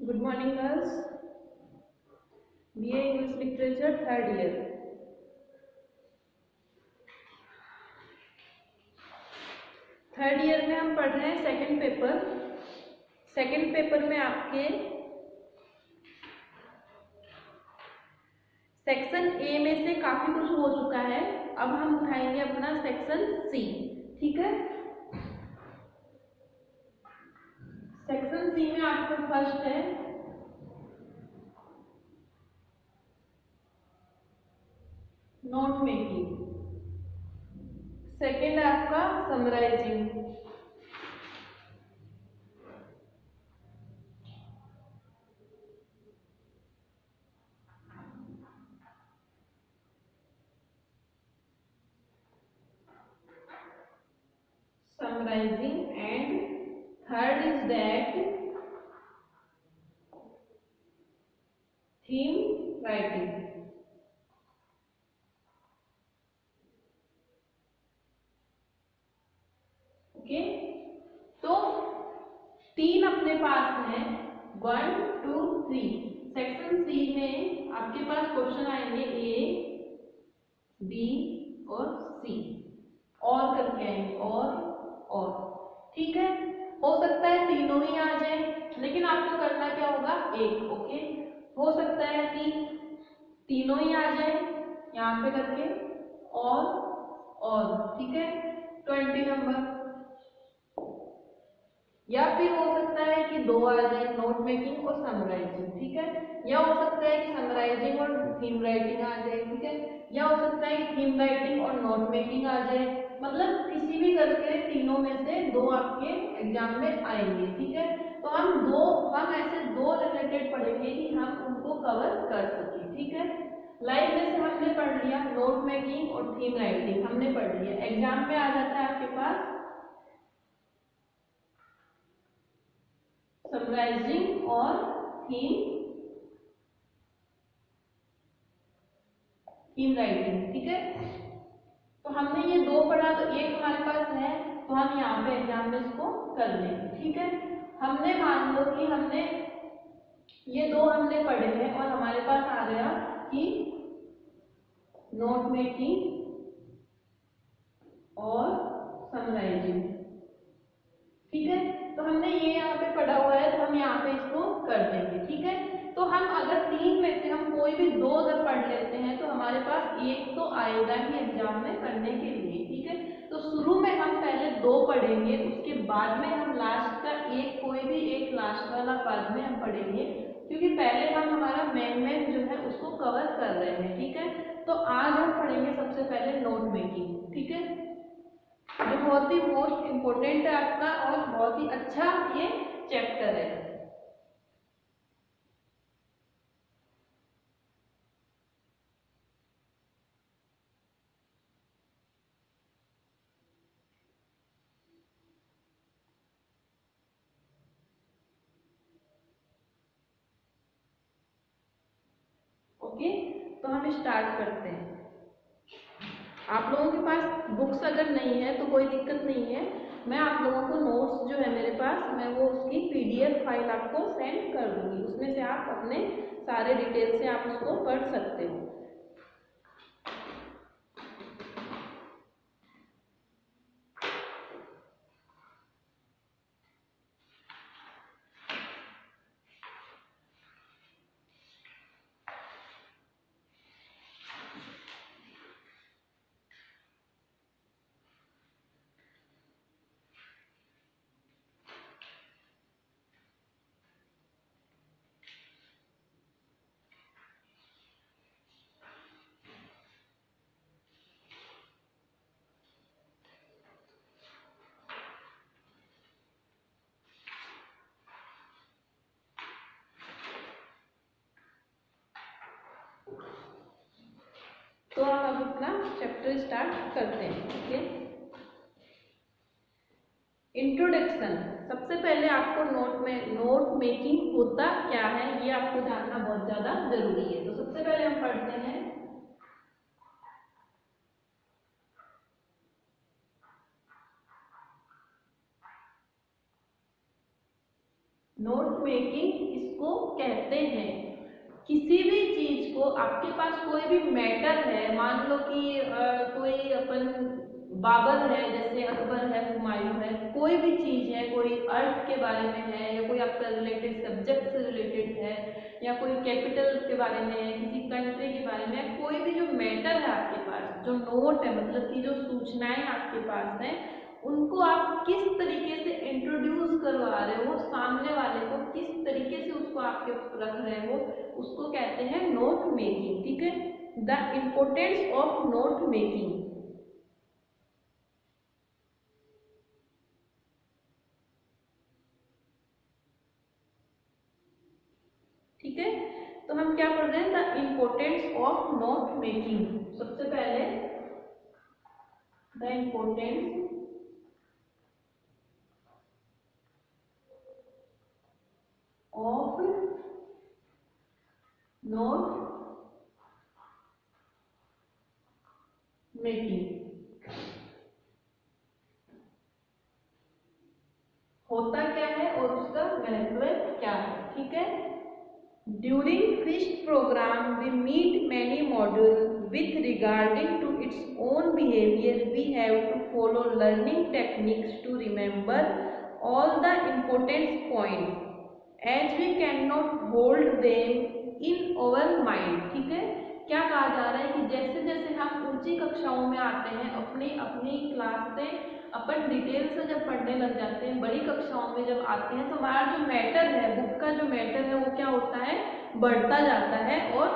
Good morning girls. BA English literature third year. Third year में हम पढ़ रहे हैं सेकंड पेपर। सेकंड पेपर में आपके सेक्शन ए में से काफी कुछ हो चुका है। अब हम उठाएंगे अपना सेक्शन सी। ठीक है, सेक्शन सी में आपका फर्स्ट है नोट मेकिंग, सेकंड है आपका summarising, and third is that theme writing. Okay, तो तीन अपने पास हैं 1 2 3। सेक्शन सी में आपके पास क्वेश्चन आएंगे ए बी और सी, और करके आएंगे और ठीक है। हो सकता है तीनों ही आ जाए, लेकिन आपको करना क्या होगा एक। ओके, हो सकता है कि तीनों ही आ जाए यहाँ पे करके और ठीक है 20 नंबर, या फिर हो सकता है कि दो आ जाए नोट मेकिंग और समराइजिंग। ठीक है, या हो सकता है कि समराइजिंग और थीम राइटिंग आ जाए। ठीक है, या हो सकता है कि थीम राइटिंग और नोट मेकिंग आ जाए। मतलब किसी भी करके तीनों में से दो आपके एग्जाम में आएंगे। ठीक है, तो हम ऐसे दो रिलेटेड पढ़ेंगे कि हम उनको कवर कर सकें। ठीक है, लाइक जैसे हमने पढ़ लिया नोट मेकिंग और थीम राइटिंग हमने पढ़ लिया, एग्जाम में आ जाता है आपके पास समराइजिंग और थीम राइटिंग। ठीक है, तो हमने ये दो पढ़ा, तो एक हमारे पास है, तो हम यहाँ पे एग्जाम में इसको कर लेंगे। ठीक है, हमने मान लो कि हमने ये दो हमने पढ़े हैं और हमारे पास आ गया कि नोट मेकिंग और समराइजिंग। ठीक है, तो हमने ये यहाँ पे पढ़ा हुआ है, तो हम यहाँ पे इसको कर देंगे। ठीक है, तो हम अगर तीन में से हम कोई भी दो अगर पढ़ लेते हैं तो हमारे पास एक तो आएगा ही एग्जाम में करने के लिए। ठीक है, तो शुरू में हम पहले दो पढ़ेंगे, उसके बाद में हम लास्ट का एक, कोई भी एक लास्ट वाला बाद में हम पढ़ेंगे, क्योंकि पहले हम हमारा मेन जो है उसको कवर कर रहे हैं। ठीक है, तो आज हम पढ़ेंगे सबसे पहले नोट मेकिंग। ठीक है, जो बहुत ही मोस्ट इम्पोर्टेंट है आपका और बहुत ही अच्छा ये चैप्टर है। ओके, तो हम स्टार्ट करते हैं। आप लोगों के पास बुक्स अगर नहीं है तो कोई दिक्कत नहीं है, मैं आप लोगों को नोट्स जो है मेरे पास, मैं वो उसकी पीडीएफ फाइल आपको सेंड कर दूंगी, उसमें से आप अपने सारे डिटेल से आप उसको पढ़ सकते हो। तो हम अब अपना चैप्टर स्टार्ट करते हैं। Okay, introduction. सबसे पहले आपको नोट मेकिंग होता क्या है ये आपको जानना बहुत ज्यादा जरूरी है। तो सबसे पहले हम पढ़ते हैं नोट मेकिंग इसको कहते हैं। किसी भी चीज को, आपके पास कोई भी मैटर है, मान लो कि कोई अपन बाबर है, जैसे अकबर है, हुमायूं है, कोई भी चीज है, कोई अर्थ के बारे में है, या कोई आपका रिलेटेड सब्जेक्ट से रिलेटेड है, या कोई कैपिटल के बारे में है, किसी कंट्री के बारे में, कोई भी जो मैटर है आपके पास, जो नोट है, मतलब कि जो सूचनाएं आपके पास है, उनको आप किस तरीके से इंट्रोड्यूस करवा रहे हो सामने वाले को, किस तरीके से उसको आपके रख रहे हो, उसको कहते हैं नोट मेकिंग। ठीक है, the importance of note making. ठीक है, तो हम क्या पढ़ रहे हैं, the importance of note making. सबसे पहले the importance of note making. होता क्या है और उसका महत्व क्या है। ठीक है, during first programme we meet many module with regarding to its own behaviour we have to follow learning techniques to remember all the important points as we can not hold them in our mind. ठीक है, क्या कहा जा रहा है कि जैसे जैसे हम ऊंची कक्षाओं में आते हैं, अपनी अपनी क्लास से अपन डिटेल से जब पढ़ने लग जाते हैं, बड़ी कक्षाओं में जब आते हैं, तो हमारा जो मैटर है, बुक का जो मैटर है, वो क्या होता है, बढ़ता जाता है और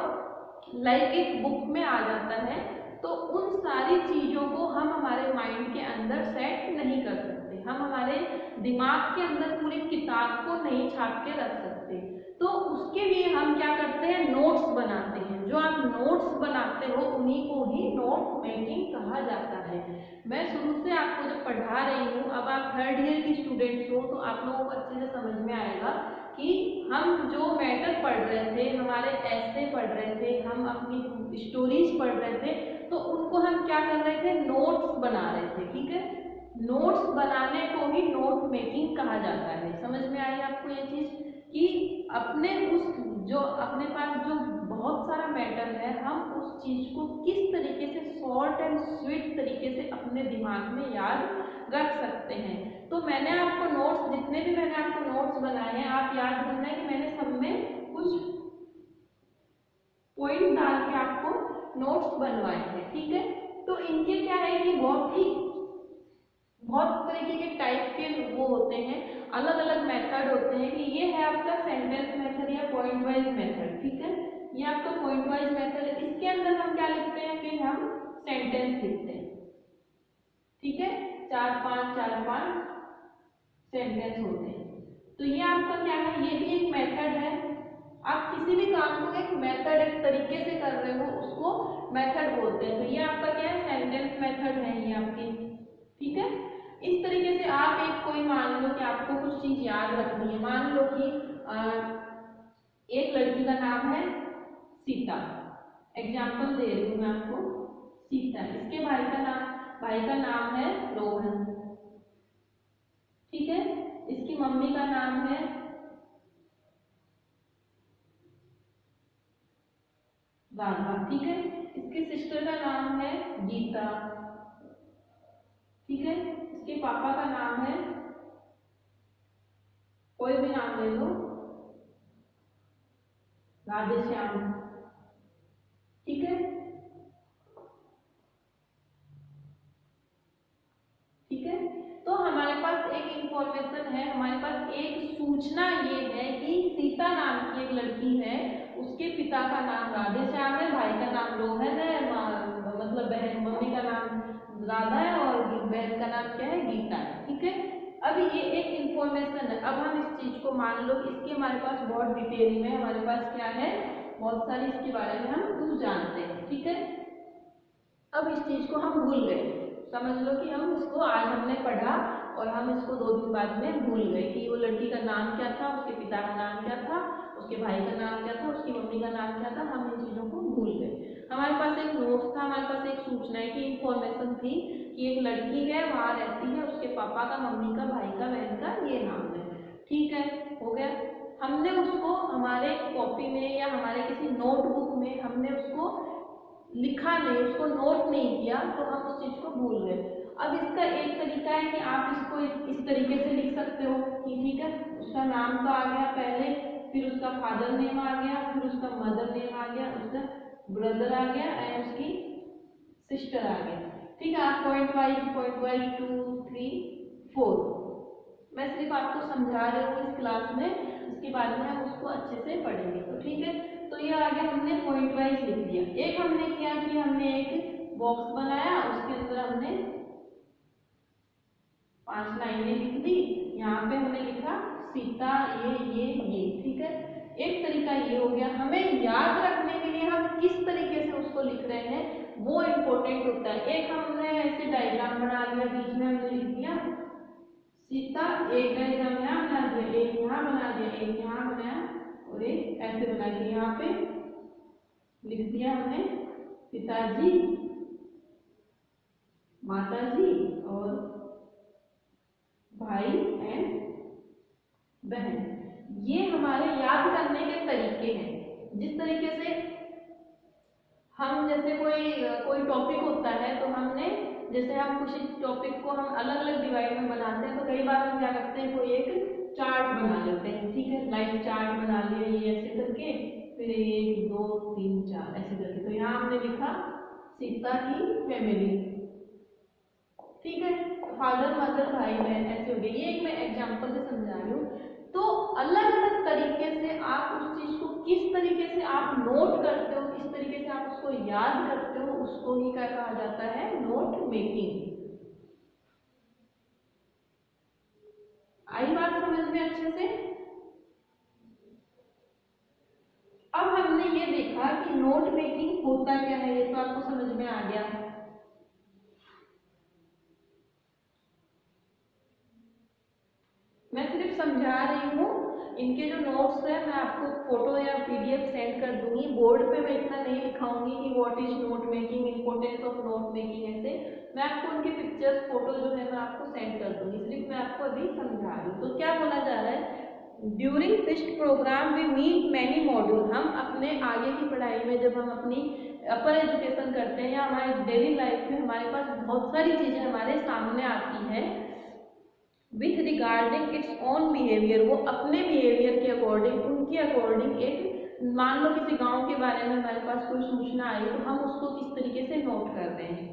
लाइक एक बुक में आ जाता है। तो उन सारी चीज़ों को हम हमारे माइंड के अंदर सेट नहीं कर सकते, हम हमारे दिमाग के अंदर पूरी किताब को नहीं छाप के रख सकते। तो उसके लिए हम क्या करते हैं, नोट्स बनाते हैं। जो आप नोट्स बनाते हो उन्हीं को ही नोट मेकिंग कहा जाता है। मैं शुरू से आपको जब पढ़ा रही हूँ, अब आप थर्ड ईयर की स्टूडेंट्स हो, तो आप लोगों को अच्छे से समझ में आएगा कि हम जो मैटर पढ़ रहे थे, हमारे ऐसे पढ़ रहे थे, हम अपनी स्टोरीज पढ़ रहे थे, तो उनको हम क्या कर रहे थे, नोट्स बना रहे थे। ठीक है, नोट्स बनाने को ही नोट मेकिंग कहा जाता है। समझ में आई आपको ये चीज कि अपने उस जो अपने पास जो बहुत सारा मैटर है, हम उस चीज को किस तरीके से शॉर्ट एंड स्वीट तरीके से अपने दिमाग में याद रख सकते हैं। तो मैंने आपको नोट्स, जितने भी मैंने आपको नोट्स बनाए हैं, आप याद रखना है कि मैंने सब में कुछ पॉइंट डाल के आपको नोट्स बनवाए हैं। ठीक है, तो इनके क्या है कि बहुत तरीके के टाइप के वो होते हैं, अलग अलग मेथड होते हैं। कि ये है आपका सेंटेंस मेथड या पॉइंट वाइज मेथड। ठीक है, ये आपका पॉइंट वाइज मेथड है। इसके अंदर हम क्या लिखते हैं कि हम सेंटेंस लिखते हैं। ठीक है, 4-5 सेंटेंस होते हैं। तो ये आपका क्या है, ये भी एक मेथड है। आप किसी भी काम को एक मेथड, एक तरीके से कर रहे हो, उसको मेथड बोलते हैं। तो ये आपका क्या है, सेंटेंस मेथड है ये आपकी। ठीक है, इस तरीके से आप एक कोई, मान लो कि आपको कुछ चीज याद रखनी है। मान लो कि एक लड़की का नाम है सीता, एग्जाम्पल दे रही हूँ मैं आपको, सीता। इसके भाई का नाम है रोहन। ठीक है, इसकी मम्मी का नाम है राधा। ठीक है, इसके सिस्टर का नाम है गीता। ठीक है, इसके पापा का नाम है, कोई भी नाम ले लो, राधेश्याम। ठीक है, ठीक है, तो हमारे पास एक इंफॉर्मेशन है, हमारे पास एक सूचना ये है कि सीता नाम की एक लड़की है, उसके पिता का नाम राधेश्याम है, भाई का नाम रोहन है, मतलब बहन, मम्मी का नाम राधा है, और बहन का नाम क्या है, गीता है। ठीक है, अब ये एक इंफॉर्मेशन है। अब हम इस चीज को, मान लो इसके हमारे पास बहुत डिटेल में हमारे पास क्या है, बहुत सारी इसके बारे में हम कुछ जानते हैं। ठीक है, अब इस चीज को हम भूल गए, समझ लो कि हम इसको आज हमने पढ़ा और हम इसको 2 दिन बाद में भूल गए कि वो लड़की का नाम क्या था, उसके पिता का नाम क्या था, उसके भाई का नाम क्या था, उसकी मम्मी का नाम क्या था, हम इन चीज़ों को भूल गए। हमारे पास एक नोट था, हमारे पास एक सूचना की इंफॉर्मेशन थी कि एक लड़की है, वहाँ रहती है, उसके पापा का, मम्मी का, भाई का, बहन का ये नाम है। ठीक है, हो गया। हमने उसको हमारे कॉपी में या हमारे किसी नोटबुक में हमने उसको लिखा नहीं, उसको नोट नहीं किया, तो हम उस चीज को भूल गए। अब इसका एक तरीका है कि आप इसको इस तरीके से लिख सकते हो कि ठीक है, उसका नाम तो आ गया पहले, फिर उसका फादर नेम आ गया, फिर उसका मदर नेम आ गया, उसका ब्रदर आ गया एंड उसकी सिस्टर आ गया। ठीक है, आप पॉइंट वाइज 2 3 4 मैं सिर्फ आपको समझा रही हूँ इस क्लास में, उसके बाद में हम उसको अच्छे से पढ़ेंगे। तो ठीक है, तो ये आगे हमने पॉइंट वाइज लिख दिया। एक हमने किया कि हमने एक बॉक्स बनाया, उसके अंदर हमने 5 लाइनें लिख दी। यहाँ पे हमने लिखा सीता ये, ठीक है। एक तरीका ये हो गया। हमें याद रखने के लिए हम किस तरीके से उसको लिख रहे हैं वो इम्पोर्टेंट होता है। एक हमने ऐसे डायग्राम बना लिया, बीच में हमने लिख दिया सीता, एक डायग्राम यहाँ बना दिया, एक यहाँ बना दिया, एक यहाँ बनाया और एक ऐसे बना दिया। यहाँ पे लिख दिया हमने पिताजी, माताजी और भाई एंड बहन। ये हमारे याद करने के तरीके हैं। जिस तरीके से हम जैसे कोई टॉपिक होता है तो हमने जैसे हम कुछ टॉपिक को हम अलग अलग डिवाइड में बनाते हैं, तो कई बार हम क्या करते हैं, कोई एक चार्ट बना लेते हैं। ठीक है, लाइक चार्ट बना लिया ये ऐसे करके, फिर 1 2 3 4 ऐसे करके। तो यहाँ हमने लिखा सीता की फैमिली, ठीक है, फादर मदर भाई बहन ऐसे हो गए। ये एक मैं एग्जांपल से समझा रही हूँ। तो अलग अलग तरीके से आप उस चीज को किस तरीके से आप नोट करते हो, किस तरीके से आप उसको याद करते हो, उसको ही क्या कहा जाता है, नोट मेकिंग। आई बात समझ में अच्छे से? अब हमने ये देखा कि नोट मेकिंग होता क्या है, ये तो आपको समझ में आ गया। मैं सिर्फ समझा रही हूँ। इनके जो नोट्स है मैं आपको फोटो या पीडीएफ सेंड कर दूंगी। बोर्ड पे मैं इतना नहीं लिखाऊंगी कि what is note making, importance of note making, ऐसे मैं आपको उनके पिक्चर्स फोटो जो है मैं आपको सेंड कर दूंगी। सिर्फ मैं आपको अभी समझा रही हूँ। तो क्या बोला जा रहा है, during first programme we meet many module. हम अपने आगे की पढ़ाई में जब हम अपनी अपर एजुकेशन करते हैं या हमारे डेली लाइफ में हमारे पास बहुत सारी चीजें हमारे सामने आती है with regarding it's own behaviour, वो अपने बिहेवियर के अकॉर्डिंग, उनके अकॉर्डिंग, एक मान लो किसी गांव के बारे में हमारे पास कोई सूचना आई तो हम उसको किस तरीके से नोट करते हैं।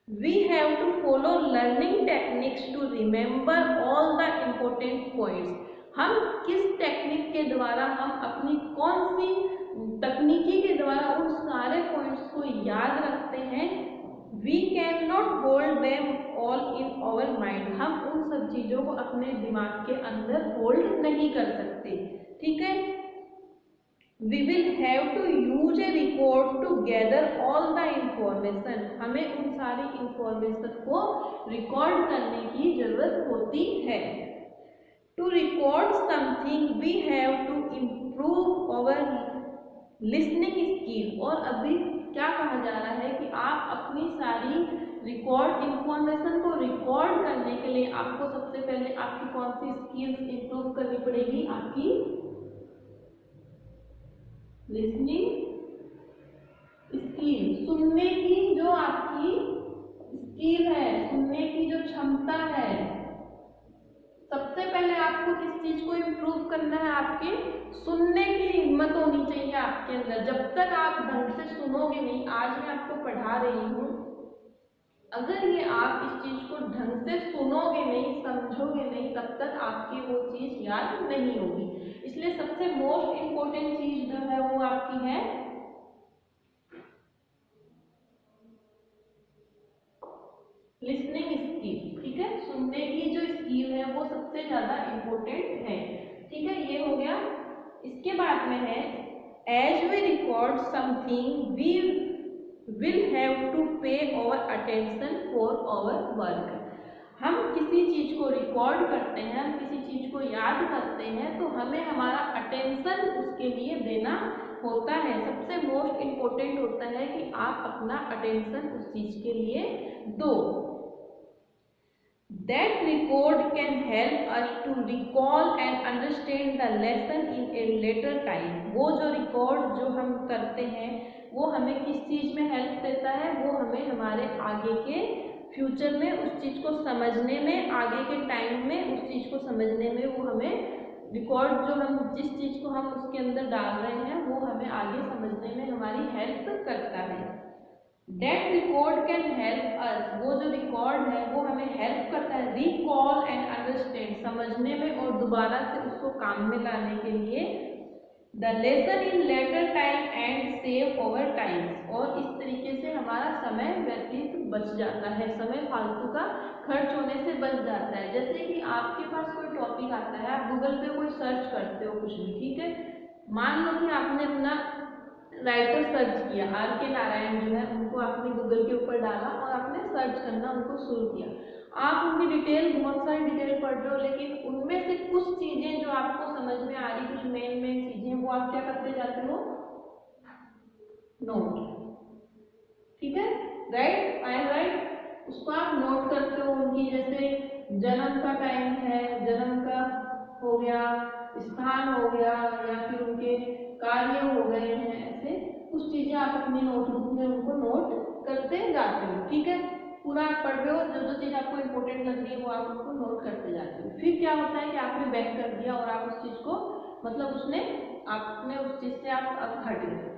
We have to follow learning techniques to remember all the important points. हम किस टेक्निक के द्वारा, हम अपनी कौन सी तकनीकी के द्वारा उन सारे पॉइंट्स को याद रखते हैं। We cannot hold them all in our mind। हम उन सब चीजों को अपने दिमाग के अंदर होल्ड नहीं कर सकते। ठीक है, we will have to use a record to gather all the information। हमें उन सारी इंफॉर्मेशन को रिकॉर्ड करने की जरूरत होती है। To record something we have to improve our listening skill। और अभी क्या कहा जा रहा है कि आप अपनी सारी रिकॉर्ड इंफॉर्मेशन को रिकॉर्ड करने के लिए आपको सबसे पहले आपकी कौन सी स्किल्स इंप्रूव करनी पड़ेगी, आपकी लिसनिंग स्किल, सुनने की जो आपकी स्किल है, सुनने की जो क्षमता है। सबसे पहले आपको किस चीज को इम्प्रूव करना है, आपके सुनने की हिम्मत होनी चाहिए आपके अंदर। जब तक आप ढंग से सुनोगे नहीं, आज मैं आपको पढ़ा रही हूँ, अगर ये आप इस चीज को ढंग से सुनोगे नहीं, समझोगे नहीं, तब तक आपकी वो चीज याद नहीं होगी। इसलिए सबसे मोस्ट इम्पोर्टेंट चीज जो है वो आपकी है लिसनिंग स्किल। ठीक है, सुनने की जो स्किल है वो सबसे ज्यादा इम्पोर्टेंट है। ठीक है, ये हो गया। इसके बाद में है as we record something we will have to pay our attention for our work. हम किसी चीज को रिकॉर्ड करते हैं, हम किसी चीज को याद करते हैं, तो हमें हमारा अटेंशन उसके लिए देना होता है। सबसे मोस्ट इम्पोर्टेंट होता है कि आप अपना अटेंशन उस चीज के लिए दो। That record can help us to recall and understand the lesson in a later time. वो जो रिकॉर्ड जो हम करते हैं वो हमें किस चीज़ में हेल्प देता है, वो हमें हमारे आगे के फ्यूचर में उस चीज़ को समझने में, आगे के टाइम में उस चीज़ को समझने में, वो हमें रिकॉर्ड जो हम जिस चीज़ को हम उसके अंदर डाल रहे हैं वो हमें आगे समझने में हमारी हेल्प करता है। That record can help us, वो जो रिकॉर्ड है वो हमें हेल्प करता है रिकॉल एंड अंडरस्टैंड, समझने में और दोबारा से उसको काम में लाने के लिए, the lesson in later time and save over time, और इस तरीके से हमारा समय व्यतीत बच जाता है, समय फालतू का खर्च होने से बच जाता है। जैसे कि आपके पास कोई टॉपिक आता है, आप गूगल पे कोई सर्च करते हो कुछ भी, ठीक है, मान लो कि आपने अपना राइटर सर्च किया, R.K. नारायण जो है उनको आपने गूगल के ऊपर डाला और आपने सर्च करना उनको शुरू किया। आप उनकी डिटेल, बहुत सारी डिटेल पढ़ रहे हो, लेकिन उनमें से कुछ चीजें जो आपको समझ में आ रही, कुछ मेन चीजें, वो आप क्या करते जाते हो, नोट, ठीक है, राइट, आई एम राइट, उसको आप नोट करते हो। उनकी जैसे जन्म का टाइम है, जन्म का हो गया, स्थान हो गया, या फिर उनके कार्य हो गए हैं, ऐसे कुछ चीजें आप अपनी नोटबुक में उनको नोट करते जाते हो, ठीक है, पूरा आप पढ़ रहे हो, जो जो चीज आपको इंपॉर्टेंट लग रही है वो आप उनको नोट करते जाते हो। फिर क्या होता है कि आपने बैक कर दिया और आप उस चीज को, मतलब उसने आपने उस चीज से आप अब हट गए।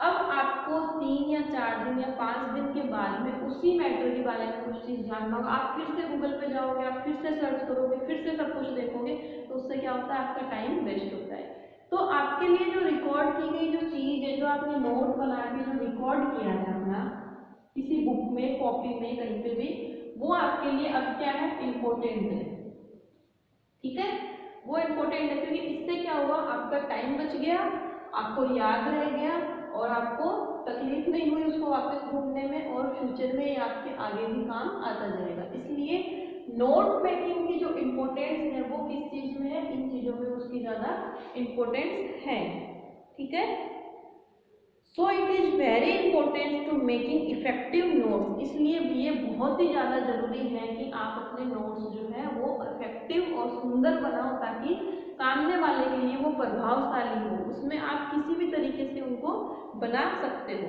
अब आपको 3 या 4 दिन या 5 दिन के बाद में उसी मैटर के बारे में कुछ चीज जानना होगा, आप फिर से गूगल पे जाओगे, आप फिर से सर्च करोगे, फिर से सब कुछ देखोगे, तो उससे क्या होता है, आपका टाइम वेस्ट होता है। तो आपके लिए जो रिकॉर्ड की गई जो चीज है, जो आपने नोट बना के जो रिकॉर्ड किया है अपना किसी बुक में, कॉपी में, कहीं पे भी, वो आपके लिए अब क्या है, इम्पोर्टेंट है, ठीक है, वो इम्पोर्टेंट है, क्योंकि इससे क्या हुआ, आपका टाइम बच गया, आपको याद रह गया और आपको तकलीफ नहीं हुई उसको वापस ढूंढने में, और फ्यूचर में आपके आगे भी काम आता जाएगा। इसलिए नोट मेकिंग की जो इम्पोर्टेंस है वो किस चीज में है, इन चीजों में उसकी ज्यादा इम्पोर्टेंस है, ठीक है। So it is very important to making effective notes, इसलिए ये बहुत ही ज्यादा जरूरी है कि आप अपने नोट्स जो है वो इफेक्टिव और सुंदर बनाओ, ताकि सामने वाले के लिए वो प्रभावशाली हो, उसमें आप किसी भी तरीके से उनको बना सकते हो।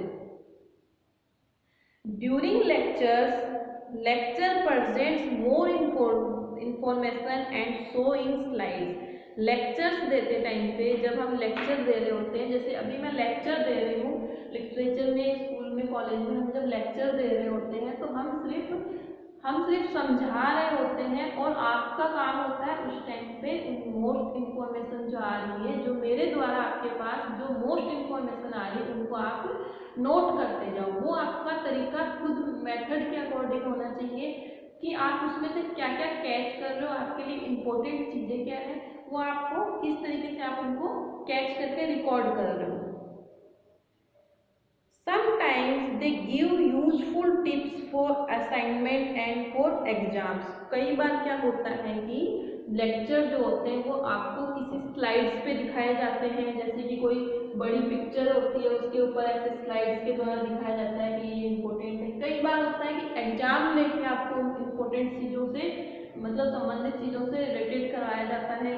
During lecture presents more information and show in slides. Lectures देते टाइम पे, जब हम लेक्चर दे रहे होते हैं, जैसे अभी मैं लेक्चर दे रही हूँ लिटरेचर में, स्कूल में, कॉलेज में, हम जब लेक्चर दे रहे होते हैं तो हम सिर्फ समझा रहे होते हैं, और आपका काम होता है उस टाइम पे मोस्ट इंफॉर्मेशन जो आ रही है, जो मेरे द्वारा आपके पास जो मोस्ट इंफॉर्मेशन आ रही है, उनको आप नोट करते जाओ। वो आपका तरीका खुद मेथड के अकॉर्डिंग होना चाहिए कि आप उसमें से क्या क्या कैच कर रहे हो, आपके लिए इम्पोर्टेंट चीजें क्या है, वो आपको किस तरीके से आप उनको कैच करके रिकॉर्ड कर रहे हो। Sometimes they give useful tips for assignment and for exams. कई बार क्या होता है कि लेक्चर जो होते हैं वो आपको किसी स्लाइड्स पे दिखाए जाते हैं, जैसे कि कोई बड़ी पिक्चर होती है उसके ऊपर ऐसे स्लाइड्स के द्वारा दिखाया जाता है कि ये इम्पोर्टेंट है। कई बार होता है कि एग्जाम लेके आपको इम्पोर्टेंट चीज़ों से, मतलब संबंधित चीज़ों से रिलेटेड कराया जाता है।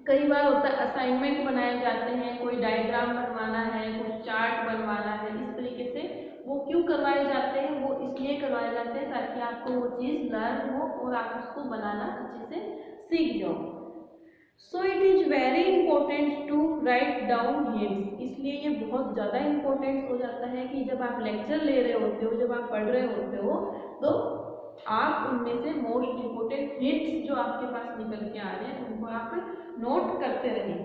कई बार होता है असाइनमेंट बनाए जाते हैं, कोई डायग्राम बनवाना है, कुछ चार्ट बनवाना है, इस तरीके से वो क्यों करवाए जाते हैं, वो इसलिए करवाए जाते हैं ताकि आपको वो चीज़ लर्न हो और आप उसको बनाना अच्छे से सीख जाओ। So it is very important to write down hints, इसलिए ये बहुत ज़्यादा इंपॉर्टेंट हो जाता है कि जब आप लेक्चर ले रहे होते हो, जब आप पढ़ रहे होते हो, तो आप उनमें से मोस्ट इंपोर्टेंट हिंट्स जो आपके पास निकल के आ रहे हैं उनको आप नोट करते रहें।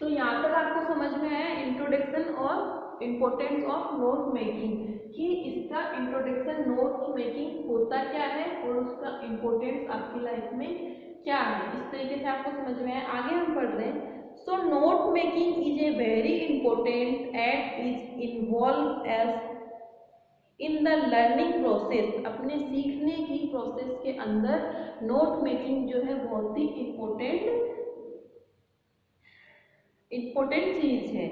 तो यहाँ तक आपको समझ में आया इंट्रोडक्शन और इम्पोर्टेंस ऑफ नोट मेकिंग, कि इसका इंट्रोडक्शन नोट मेकिंग होता क्या है और उसका इम्पोर्टेंस आपकी लाइफ में क्या है, इस तरीके से आपको समझ में आया। आगे हम पढ़ रहे हैं। So note making is a very important and is involve as in the learning process, अपने सीखने की प्रोसेस के अंदर नोट मेकिंग जो है बहुत ही इम्पोर्टेंट चीज है।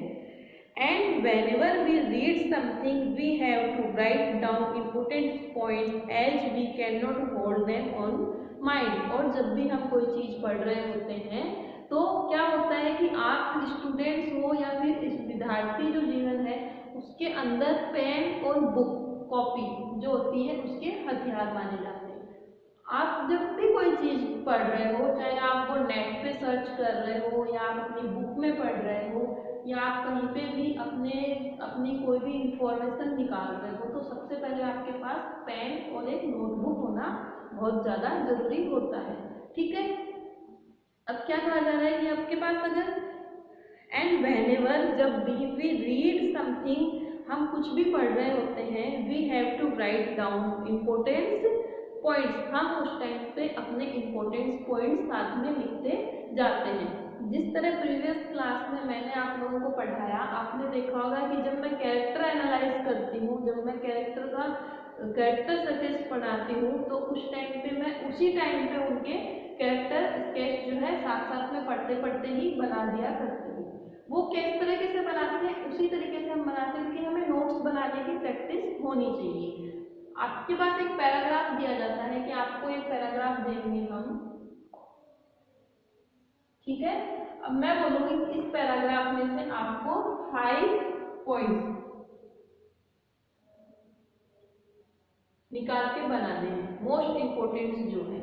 whenever we read something we have to write down important points as we cannot hold them on mind। और जब भी हम कोई चीज पढ़ रहे होते हैं तो क्या होता है कि आप स्टूडेंट्स हो या फिर इस विद्यार्थी जो जीवन है उसके अंदर पेन और बुक कॉपी जो होती है उसके हथियार माने जाते हैं। आप जब भी कोई चीज पढ़ रहे हो, चाहे आप वो नेट पे सर्च कर रहे हो या आप अपनी बुक में पढ़ रहे हो या आप कहीं पे भी अपनी कोई भी इंफॉर्मेशन निकाल रहे हो, तो सबसे पहले आपके पास पेन और एक नोटबुक होना बहुत ज़्यादा जरूरी होता है। ठीक है, अब क्या कहा जा रहा है कि आपके पास अगर एंड व्हेनेवर जब वी रीड समथिंग, हम कुछ भी पढ़ रहे होते हैं, we have to write down importance points, हम उस टाइम पे अपने इम्पोर्टेंस पॉइंट्स साथ में लिखते जाते हैं। जिस तरह प्रीवियस क्लास में मैंने आप लोगों को पढ़ाया, आपने देखा होगा कि जब मैं कैरेक्टर एनालाइज करती हूँ, जब मैं कैरेक्टर सर्फेस पढ़ाती हूँ, तो उस टाइम पे मैं उसी टाइम पे उनके कैरेक्टर स्केच जो है साथ साथ में पढ़ते पढ़ते ही बना दिया करती हूँ। वो किस तरीके से बनाते हैं उसी तरीके से हम बनाते हैं कि हमें नोट्स बनाने की प्रैक्टिस होनी चाहिए। आपके पास एक पैराग्राफ दिया जाता है कि आपको एक पैराग्राफ देंगे हम, ठीक है। अब मैं बोलूंगी इस पैराग्राफ में से आपको 5 पॉइंट्स निकाल के बना दें, मोस्ट इंपोर्टेंट जो है।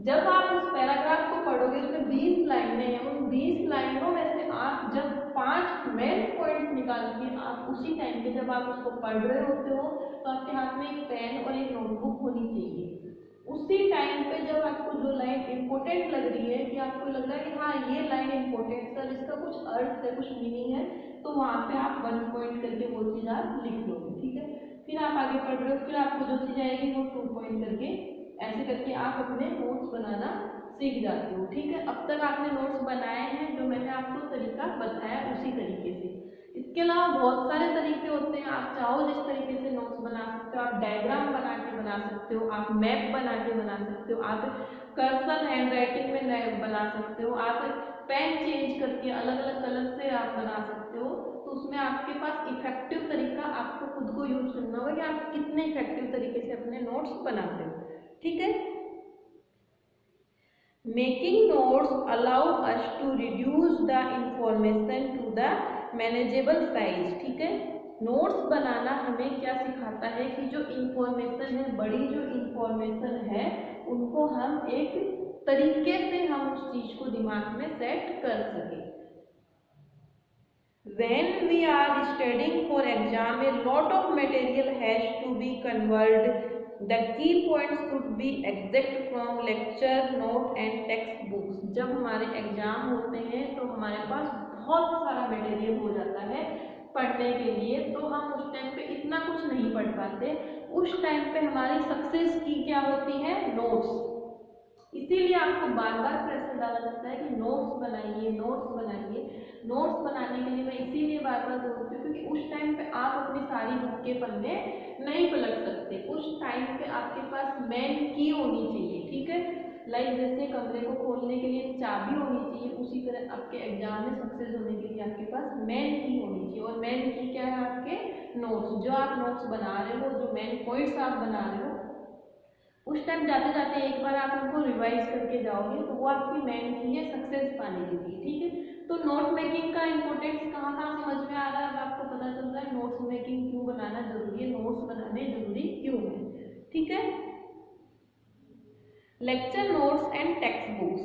जब आप उस पैराग्राफ को पढ़ोगे उसमें 20 लाइनें हैं, उन 20 लाइनों में से आप जब 5 मेन पॉइंट्स निकाल के आप उसी टाइम पे जब आप उसको पढ़ रहे होते हो तो आपके हाथ में एक पेन और एक नोटबुक होनी चाहिए। उसी टाइम पे जब आपको जो लाइन इंपॉर्टेंट लग रही है कि आपको लग रहा है कि हाँ ये लाइन इंपॉर्टेंट सर, इसका कुछ अर्थ है, कुछ मीनिंग है, तो वहाँ पे आप 1 पॉइंट करके वो चीज़ आप लिख लोगे। ठीक है, फिर आप आगे पढ़ रहे हो, फिर आपको जो चीज़ आएगी वो 2 पॉइंट करके ऐसे करके आप अपने नोट्स बनाना सीख जाते हो। ठीक है, अब तक आपने नोट्स बनाए हैं जो मैंने आपको तरीका बताया उसी तरीके से। इसके अलावा बहुत सारे तरीके होते हैं, आप चाहो जिस तरीके से नोट्स बना सकते हो, आप डायग्राम बना के बना सकते हो, आप मैप बना के बना सकते हो, आप कर्सर हैंड राइटिंग में बना सकते हो, आप पेन चेंज करके अलग अलग कलर से आप बना सकते हो। तो उसमें आपके पास इफेक्टिव तरीका आपको खुद को यूज करना होगा कि आप कितने इफेक्टिव तरीके से अपने नोट्स बनाते हो। ठीक है, making notes allow us to reduce the information to the manageable size. ठीक है, नोट्स बनाना हमें क्या सिखाता है कि जो इंफॉर्मेशन है, बड़ी जो इंफॉर्मेशन है, उनको हम एक तरीके से हम उस चीज को दिमाग में सेट कर सके। When we are studying for exam, a lot of material has to be converted. The key points should be exact from lecture, note and textbooks. जब हमारे एग्जाम होते हैं तो हमारे पास बहुत सारा मटेरियल हो जाता है पढ़ने के लिए, तो हम उस टाइम पे इतना कुछ नहीं पढ़ पाते। उस टाइम पे हमारी सक्सेस की क्या होती है, नोट्स। इसीलिए आपको बार बार प्रेशर डाला जाता है कि नोट्स बनाइए, नोट्स बनाइए। नोट्स बनाने के लिए मैं इसीलिए बार बार बोलती हूँ क्योंकि उस टाइम पे आप अपनी सारी बुक के पन्ने नहीं पलट सकते। उस टाइम पे आपके पास मेन की होनी चाहिए। ठीक है, लाइक जैसे कमरे को खोलने के लिए चाबी होनी चाहिए, उसी तरह आपके एग्जाम में सक्सेस होने के लिए आपके पास मेन की होनी चाहिए। और मेन की क्या है, आपके नोट्स। जो आप नोट्स बना रहे हो, जो मेन पॉइंट्स आप बना रहे हो, उस टाइम जाते जाते एक बार आप उनको रिवाइज करके जाओगे तो वो आपकी मेन की है सक्सेस पाने के लिए। ठीक है, तो नोट मेकिंग का इंपॉर्टेंस कहाँ कहाँ समझ में आ रहा है, अब आपको पता चल रहा है नोट्स मेकिंग क्यों बनाना जरूरी है, नोट्स बनाने जरूरी क्यों है। ठीक है, lecture notes and text books,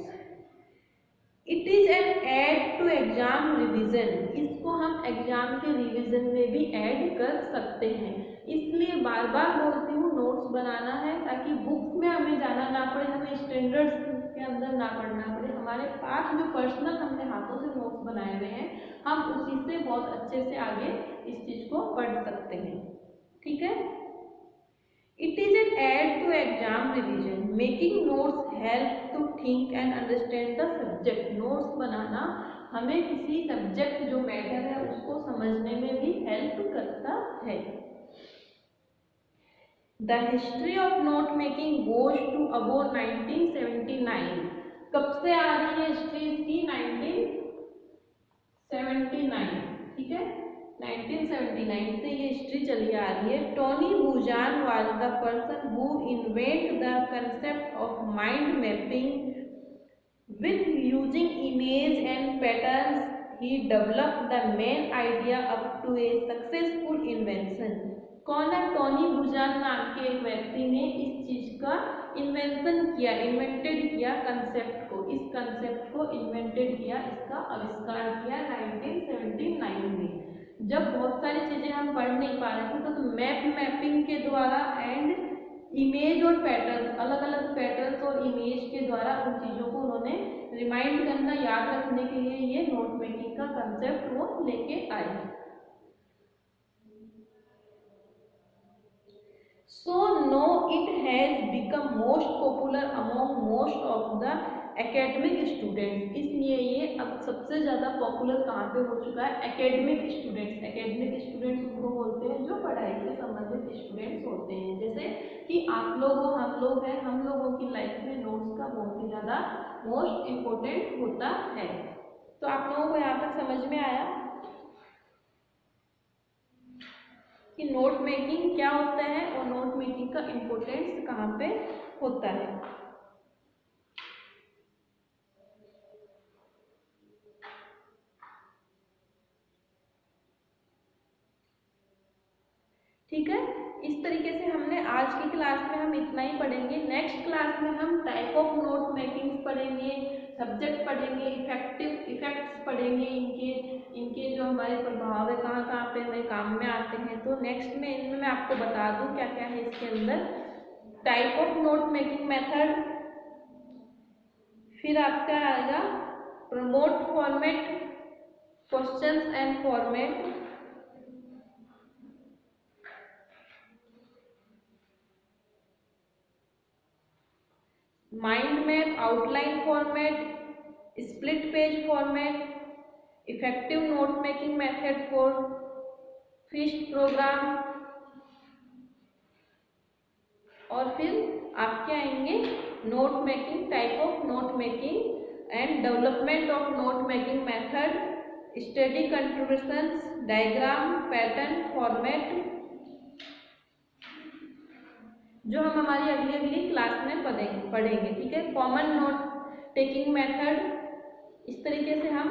it is an aid to exam revision. इसको हम एग्जाम के रिविजन में भी ऐड कर सकते हैं, इसलिए बार बार बोलती हूँ नोट्स बनाना है ताकि बुक में हमें जाना ना पड़े, हमें स्टैंडर्ड्स के अंदर ना पढ़ना पड़े। हमारे पास जो पर्सनल हमने हाथों से नोट्स बनाए हुए हैं, हम उसी से बहुत अच्छे से आगे इस चीज को पढ़ सकते हैं। ठीक है, it is an aid to exam revision, making notes help to think and understand the subject. Notes बनाना हमें किसी सब्जेक्ट जो मैटर है उसको समझने में भी हेल्प करता है। The history of note making goes to about 1979. कब से आ रही है हिस्ट्री इसकी, 1979। ठीक है, 1979 से ये हिस्ट्री चली आ रही है। Tony Buzan was the person who invent the concept of mind mapping with using image and patterns. He developed the main idea up to a successful invention. कौन है? टोनी बुजान नाम के एक व्यक्ति ने इस चीज का इन्वेंशन किया, इन्वेंटेड किया कंसेप्ट को, इस कंसेप्ट को इन्वेंटेड किया, इसका आविष्कार किया 1979 में। जब बहुत सारी चीजें हम पढ़ नहीं पा रहे थे तो मैपिंग के द्वारा एंड इमेज और पैटर्न्स, अलग अलग पैटर्न्स और इमेज के द्वारा उन चीज़ों को उन्होंने रिमाइंड करना, याद रखने के लिए ये नोट मेकिंग का कंसेप्ट वो लेके आए। So no it has become most popular among most of the academic students. इसलिए ये अब सबसे ज़्यादा पॉपुलर कहाँ पे हो चुका है? Academic students. एकेडमिक स्टूडेंट्स उनको बोलते हैं जो पढ़ाई से संबंधित स्टूडेंट्स होते हैं। जैसे कि आप लोग हो, हम लोग हैं, हम लोगों की लाइफ में नोट्स का बहुत ही ज़्यादा मोस्ट इम्पोर्टेंट होता है। तो आप लोगों को यहाँ तक समझ में आया कि नोट मेकिंग क्या होता है और नोट मेकिंग का इम्पोर्टेंस कहाँ पे होता है। ठीक है, इस तरीके से हमने आज की क्लास में हम इतना ही पढ़ेंगे। नेक्स्ट क्लास में हम टाइप ऑफ नोट मेकिंग पढ़ेंगे, सब्जेक्ट पढ़ेंगे, इफेक्ट्स पढ़ेंगे, इनके जो हमारे प्रभाव है कहाँ कहाँ पे हमें काम में आते हैं। तो नेक्स्ट में इनमें मैं आपको बता दूं क्या क्या है इसके अंदर। Type of note making method, फिर आपका आएगा prompt format, questions and format, mind map, outline format, split page format, effective note making method for fished program, और फिर आपके आएंगे note making, type of note making and development of note making method, study contributions, diagram, pattern, format, जो हम हमारी अगली class में पढ़ेंगे। ठीक है, कॉमन नोट टेकिंग मेथड। इस तरीके से हम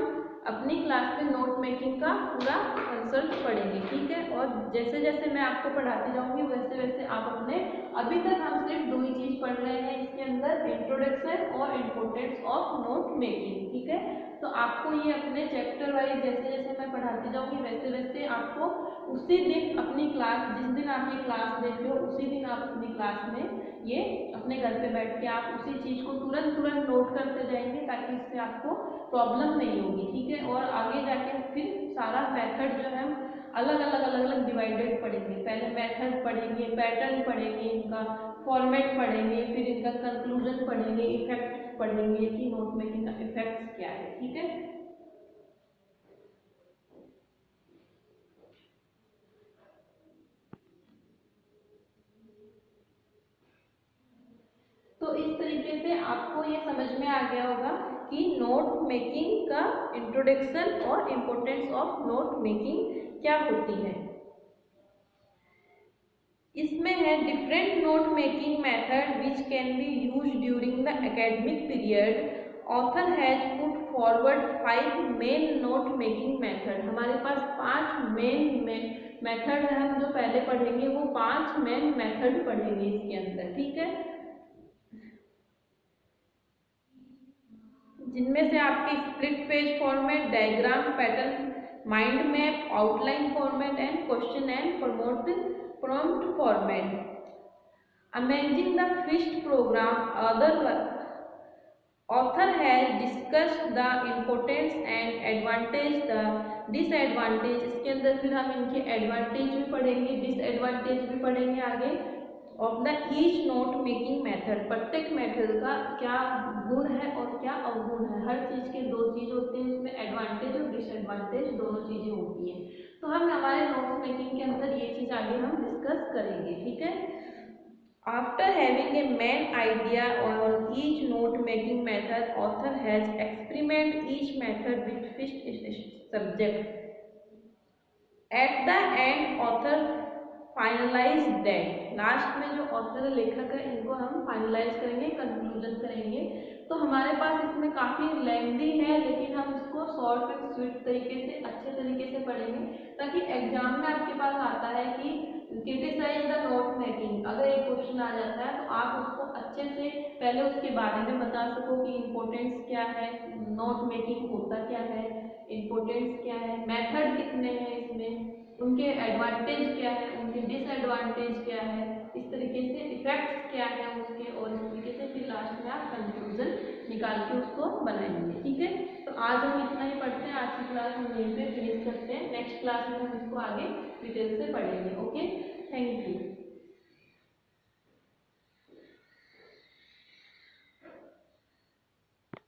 अपनी क्लास में नोट मेकिंग का पूरा कंसेप्ट पढ़ेंगे। ठीक है, और जैसे जैसे मैं आपको पढ़ाती जाऊंगी वैसे वैसे आप अपने, अभी तक हम सिर्फ दो ही चीज पढ़ रहे हैं इसके अंदर, इंट्रोडक्शन और इम्पोर्टेंस ऑफ नोट मेकिंग। ठीक है, तो आपको ये अपने चैप्टर वाइज जैसे जैसे मैं पढ़ाती जाऊंगी वैसे वैसे आपको उसी दिन अपनी क्लास, जिस दिन आप ये क्लास देते हो उसी दिन आप अपनी क्लास में ये अपने घर पे बैठ के आप उसी चीज़ को तुरंत नोट करते जाएंगे, ताकि इससे आपको प्रॉब्लम नहीं होगी। ठीक है, और आगे जाके फिर सारा मेथड जो है अलग अलग डिवाइडेड पढ़ेंगे। पहले मेथड पढ़ेंगे, पैटर्न पढ़ेंगे, इनका फॉर्मेट पढ़ेंगे, फिर इनका कंक्लूजन पढ़ेंगे, इफेक्ट पढ़ेंगे कि नोट मेकिंग का इफेक्ट क्या है। ठीक है, तो इस तरीके से आपको ये समझ में आ गया होगा कि नोट मेकिंग का इंट्रोडक्शन और इम्पोर्टेंस ऑफ नोट मेकिंग क्या होती है। इसमें है different note making method which can be use during the academic period. Author has put forward 5 main note making method. हमारे पास 5 मेन मेथड है, हम जो पहले पढ़ेंगे वो 5 मेन मेथड पढ़ेंगे इसके अंदर। ठीक है, जिनमें से आपके split page format, diagram, pattern, mind map, outline format and question and prompt format. Amazing the fished program, author has discussed the importance and advantage, the disadvantage। इसके अंदर फिर हम इनके एडवांटेज भी पढ़ेंगे, डिसएडवांटेज भी पढ़ेंगे आगे। Of the each note making method, प्रत्येक मेथड का क्या गुण है और क्या अवगुण है। हर चीज़ के दो चीज़ होते हैं, इसमें एडवांटेज और डिसएडवांटेज दोनों चीज़ें होती हैं। तो हम हमारे नोट मेकिंग के अंदर ये चीज़ आगे हम डिस्कस करेंगे। ठीक है, after having a main idea on each note making method, author has experiment each method with fixed subject। At the end author finalise that, last में जो ऑथर लेखक है इनको हम फाइनलाइज करेंगे, कंक्लूजन करेंगे। तो हमारे पास इसमें काफ़ी लेंथी है, लेकिन हम इसको शॉर्ट एंड स्वीट तरीके से अच्छे तरीके से पढ़ेंगे, ताकि एग्जाम में आपके पास आता है कि क्रिटिसाइज द नोट मेकिंग, अगर एक क्वेश्चन आ जाता है तो आप उसको अच्छे से पहले उसके बारे में बता सको कि इम्पोर्टेंस क्या है, नोट मेकिंग होता क्या है, इम्पोर्टेंस क्या है, मेथड कितने हैं इसमें, उनके एडवांटेज क्या है, उनके डिसएडवांटेज क्या है, इस तरीके से इफेक्ट्स क्या है उसके, और इस तरीके से फिर लास्ट में आप कंक्लूजन निकाल के उसको बनाएंगे। ठीक है, तो आज हम इतना ही पढ़ते हैं, आज की क्लास हम यहीं पे फिनिश करते हैं, नेक्स्ट क्लास में हम इसको आगे डिटेल से पढ़ेंगे। Okay, thank you.